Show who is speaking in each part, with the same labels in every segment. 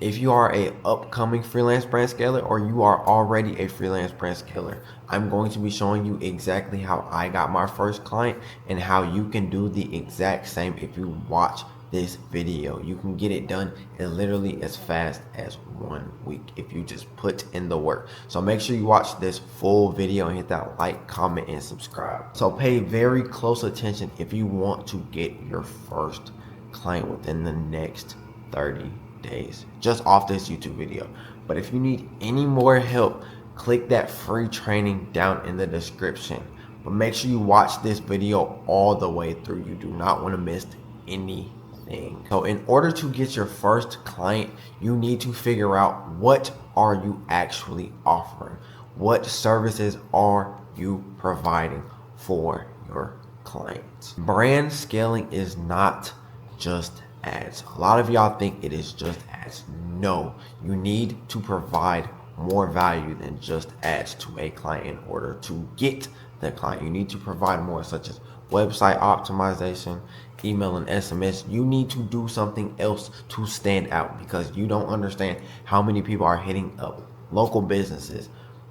Speaker 1: If you are a upcoming freelance brand scaler or you are already a freelance brand scaler, I'm going to be showing you exactly how I got my first client and how you can do the exact same if you watch this video. You can get it done in literally as fast as 1 week if you just put in the work. So make sure you watch this full video and hit that like, comment, and subscribe. So pay very close attention if you want to get your first client within the next 30 days just off this YouTube video. But if you need any more help, click that free training down in the description. But make sure you watch this video all the way through. You do not want to miss anything. So in order to get your first client, you need to figure out what are you actually offering. What services are you providing for your clients? Brand scaling is not just ads. A lot of y'all think it is just ads. No, you need to provide more value than just ads to a client in order to get the client. You need to provide more, such as website optimization, email and SMS. You need to do something else to stand out because you don't understand how many people are hitting up local businesses,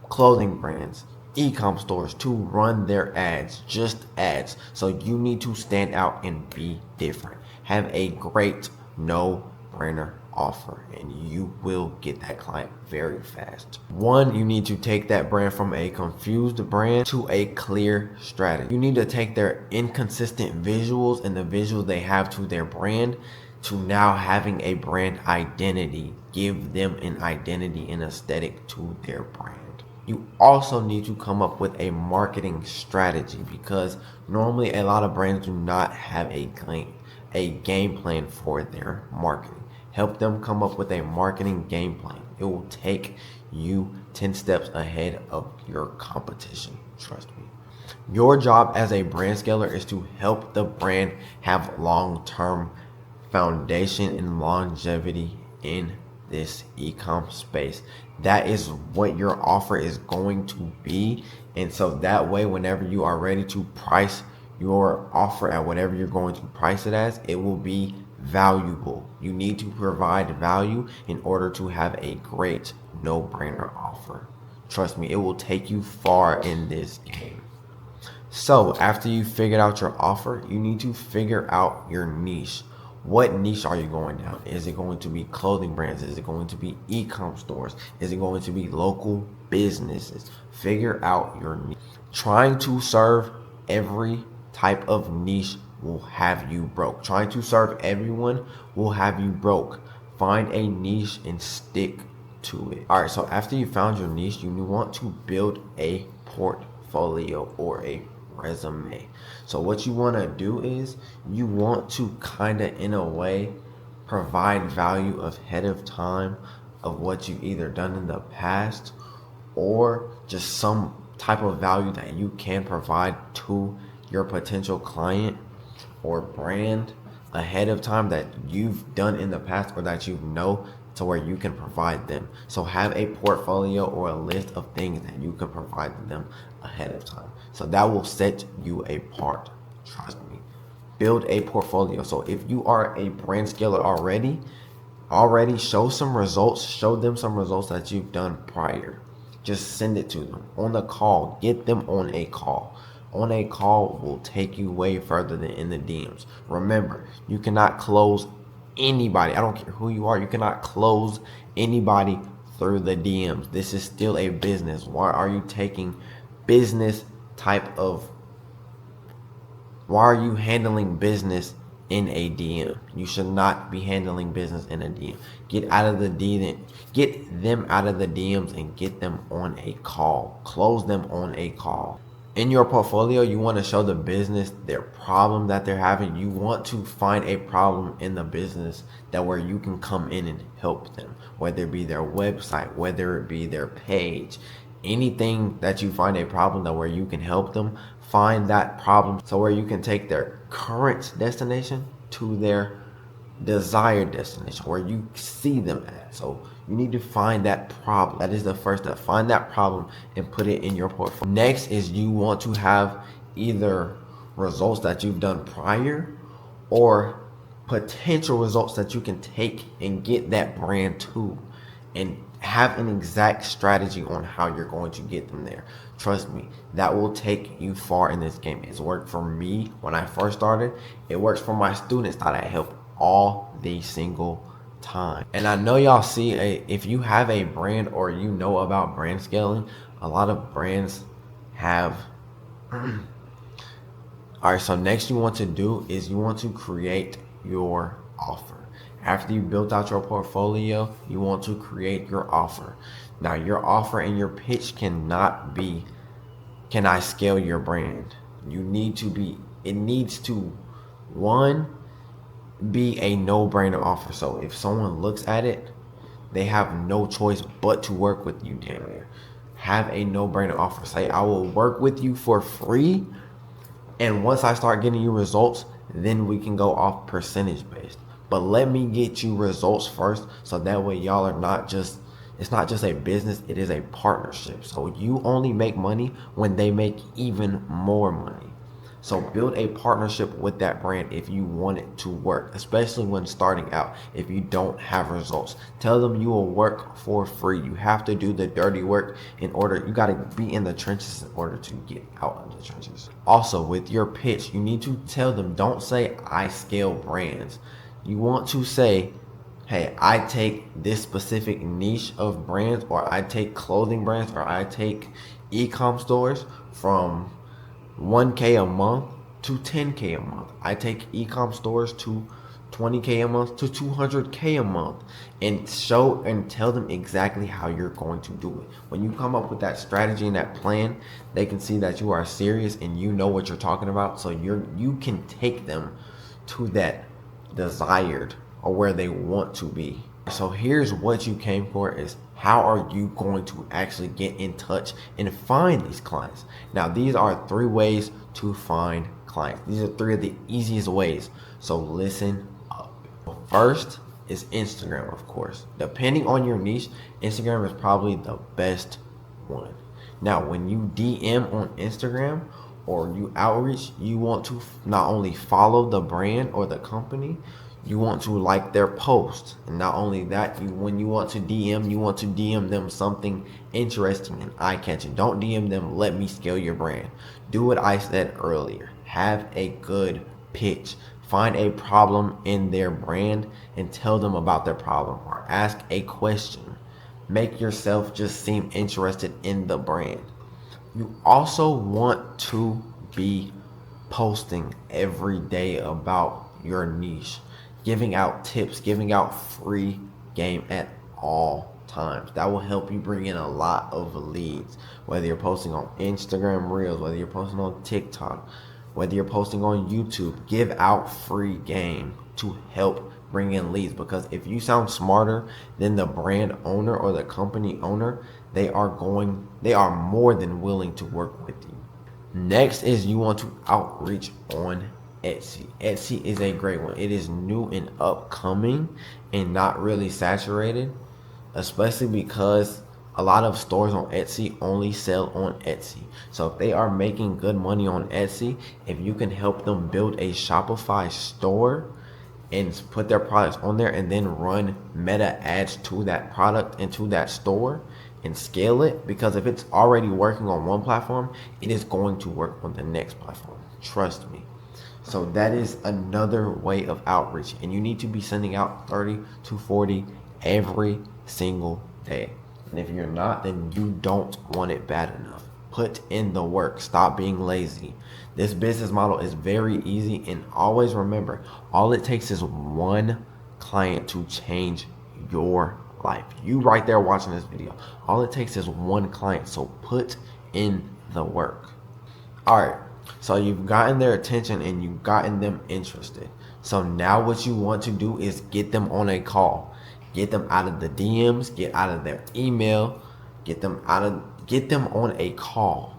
Speaker 1: clothing brands, e-com stores to run their ads, just ads. So you need to stand out and be different. Have a great no-brainer offer and you will get that client very fast. One, you need to take that brand from a confused brand to a clear strategy. You need to take their inconsistent visuals and the visuals they have to their brand to now having a brand identity. Give them an identity and aesthetic to their brand. You also need to come up with a marketing strategy because normally a lot of brands do not have a game plan for their marketing. Help them come up with a marketing game plan. It will take you 10 steps ahead of your competition. Trust me. Your job as a brand scaler is to help the brand have long-term foundation and longevity in this e-com space. That is what your offer is going to be. And so that way, whenever you are ready to price your offer at whatever you're going to price it as, it will be valuable. You need to provide value in order to have a great no-brainer offer. Trust me, it will take you far in this game. So after you figured out your offer, you need to figure out your niche. What niche are you going down? Is it going to be clothing brands? Is it going to be e-com stores? Is it going to be local businesses? Figure out your niche. Trying to serve every type of niche will have you broke. Trying to serve everyone will have you broke. Find a niche and stick to it. All right, so after you found your niche, you want to build a portfolio or a resume. So what you want to do is you want to kind of, in a way, provide value ahead of time of what you've either done in the past or just some type of value that you can provide to your potential client or brand ahead of time that you've done in the past or that you know, to where you can provide them. So have a portfolio or a list of things that you can provide to them ahead of time. So that will set you apart. Trust me. Build a portfolio. So if you are a brand scaler already show some results. Show them some results that you've done prior. Just send it to them on the call. Get them on a call. On a call will take you way further than in the DMs. Remember, you cannot close anybody. I don't care who you are. You cannot close anybody through the DMs. This is still a business. Why are you taking business type of, why are you handling business in a DM? You should not be handling business in a DM. Get out of the DM. Get them out of the DMs and get them on a call. Close them on a call. In your portfolio, you want to show the business their problem that they're having. You want to find a problem in the business that where you can come in and help them, whether it be their website, whether it be their page, anything that you find a problem that where you can help them. Find that problem so where you can take their current destination to their desired destination where you see them at. So you need to find that problem. That is the first step. Find that problem and put it in your portfolio. Next is you want to have either results that you've done prior or potential results that you can take and get that brand to, and have an exact strategy on how you're going to get them there. Trust me, that will take you far in this game. It's worked for me when I first started. It works for my students that I help all the single time. And I know y'all see, if you have a brand or you know about brand scaling, a lot of brands have all right, so next you want to do is you want to create your offer. After you built out your portfolio, you want to create your offer. Now, your offer and your pitch cannot be, can I scale your brand? You need to be, it needs to, one, be a no-brainer offer. So if someone looks at it, they have no choice but to work with you, damn near. Have a no-brainer offer. Say, I will work with you for free, and once I start getting you results, then we can go off percentage based. But let me get you results first, so that way y'all are not just, it's not just a business, it is a partnership. So you only make money when they make even more money. So build a partnership with that brand if you want it to work, especially when starting out. If you don't have results, tell them you will work for free. You have to do the dirty work in order, you got to be in the trenches in order to get out of the trenches. Also, with your pitch, you need to tell them, don't say I scale brands. You want to say, hey, I take this specific niche of brands, or I take clothing brands, or I take e-com stores from 1K a month to 10K a month. I take e-com stores to 20K a month to 200K a month, and show and tell them exactly how you're going to do it. When you come up with that strategy and that plan, they can see that you are serious and you know what you're talking about, so you can take them to that desired or where they want to be. So here's what you came for, is how are you going to actually get in touch and find these clients? Now, these are 3 ways to find clients. These are 3 of the easiest ways. So listen up. First is Instagram, of course. Depending on your niche, Instagram is probably the best one. Now, when you DM on Instagram or you outreach, you want to not only follow the brand or the company, you want to like their post. And not only that, when you want to DM them something interesting and eye-catching. Don't DM them, let me scale your brand. Do what I said earlier. Have a good pitch. Find a problem in their brand and tell them about their problem, or ask a question. Make yourself just seem interested in the brand. You also want to be posting every day about your niche, giving out tips, giving out free game at all times. That will help you bring in a lot of leads. Whether you're posting on Instagram Reels, whether you're posting on TikTok, whether you're posting on YouTube, give out free game to help bring in leads. Because if you sound smarter than the brand owner or the company owner, they are more than willing to work with you. Next is you want to outreach on Etsy. Etsy is a great one. It is new and upcoming and not really saturated, especially because a lot of stores on Etsy only sell on Etsy. So if they are making good money on Etsy, if you can help them build a Shopify store and put their products on there and then run meta ads to that product and to that store and scale it, because if it's already working on one platform, it is going to work on the next platform. Trust me. So that is another way of outreach, and you need to be sending out 30 to 40 every single day. And if you're not, then you don't want it bad enough. Put in the work. Stop being lazy. This business model is very easy, and always remember, all it takes is one client to change your life. You right there watching this video, all it takes is one client. So put in the work. All right. So you've gotten their attention and you've gotten them interested. So now what you want to do is get them on a call. Get them out of the DMs, get out of their email, get them on a call.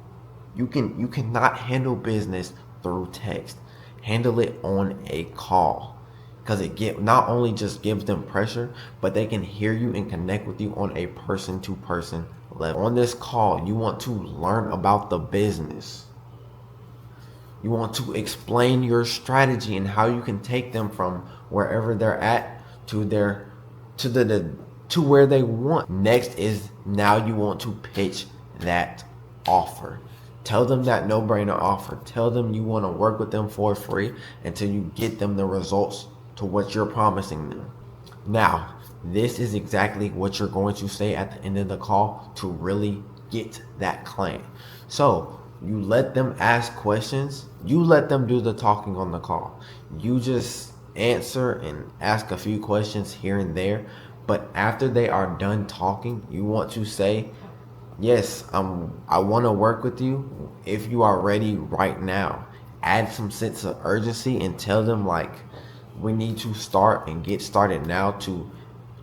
Speaker 1: You cannot handle business through text. Handle it on a call. Because it not only just gives them pressure, but they can hear you and connect with you on a person-to-person level. On this call, you want to learn about the business. You want to explain your strategy and how you can take them from wherever they're at to their to the to where they want. Next is now you want to pitch that offer. Tell them that no-brainer offer. Tell them you want to work with them for free until you get them the results to what you're promising them. Now, this is exactly what you're going to say at the end of the call to really get that client. So you let them ask questions. You let them do the talking on the call. You just answer and ask a few questions here and there. But after they are done talking, you want to say, yes, I want to work with you if you are ready right now. Add some sense of urgency and tell them like we need to start and get started now to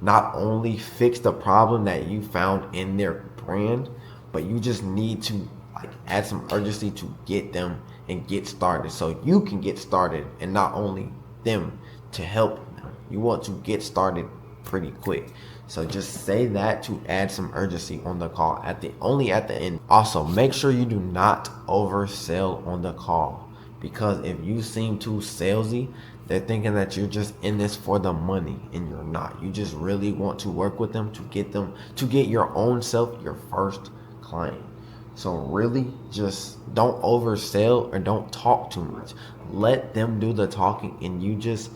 Speaker 1: not only fix the problem that you found in their brand, but you just need to like add some urgency to get them and get started so you can get started and not only them to help them. You want to get started pretty quick. So just say that to add some urgency on the call at the end. Also, make sure you do not oversell on the call, because if you seem too salesy, they're thinking that you're just in this for the money, and you're not. You just really want to work with them to get your own self your first client. So really just don't oversell or don't talk too much. Let them do the talking and you just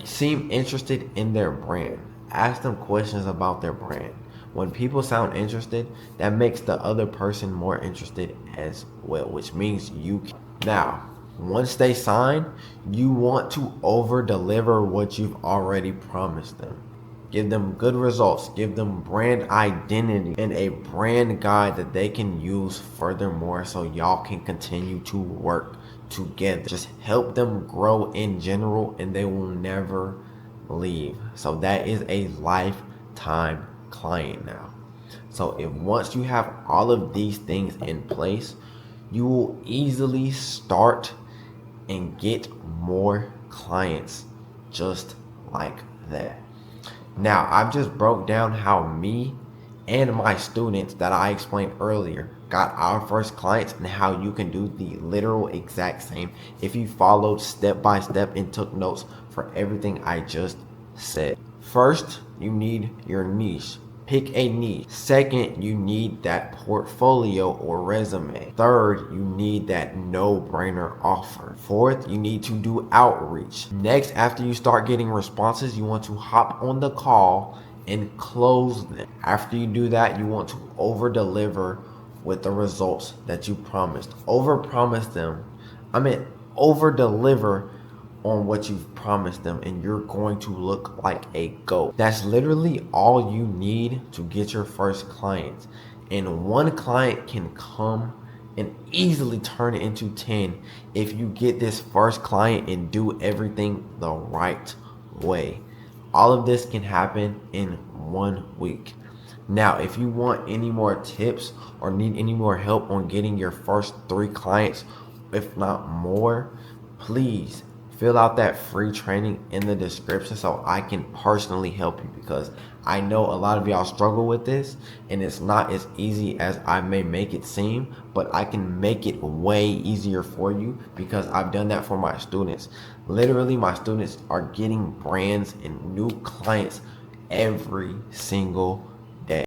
Speaker 1: seem interested in their brand. Ask them questions about their brand. When people sound interested, that makes the other person more interested as well, which means you can. Now, once they sign, you want to over deliver what you've already promised them. Give them good results, give them brand identity and a brand guide that they can use furthermore so y'all can continue to work together. Just help them grow in general and they will never leave. So that is a lifetime client now. So if once you have all of these things in place, you will easily start and get more clients just like that. Now, I've just broke down how me and my students that I explained earlier got our first clients and how you can do the literal exact same if you followed step by step and took notes for everything I just said. First, you need your niche. Pick a niche. Second, you need that portfolio or resume. Third, you need that no-brainer offer. Fourth, you need to do outreach. Next, after you start getting responses, you want to hop on the call and close them. After you do that, you want to over-deliver with the results that you promised. Over-promise them. Over-deliver on what you've promised them and you're going to look like a GOAT. That's literally all you need to get your first client. And one client can come and easily turn it into 10 if you get this first client and do everything the right way. All of this can happen in 1 week. Now, if you want any more tips or need any more help on getting your first 3 clients, if not more, please fill out that free training in the description so I can personally help you, because I know a lot of y'all struggle with this and it's not as easy as I may make it seem, but I can make it way easier for you because I've done that for my students. Literally, my students are getting brands and new clients every single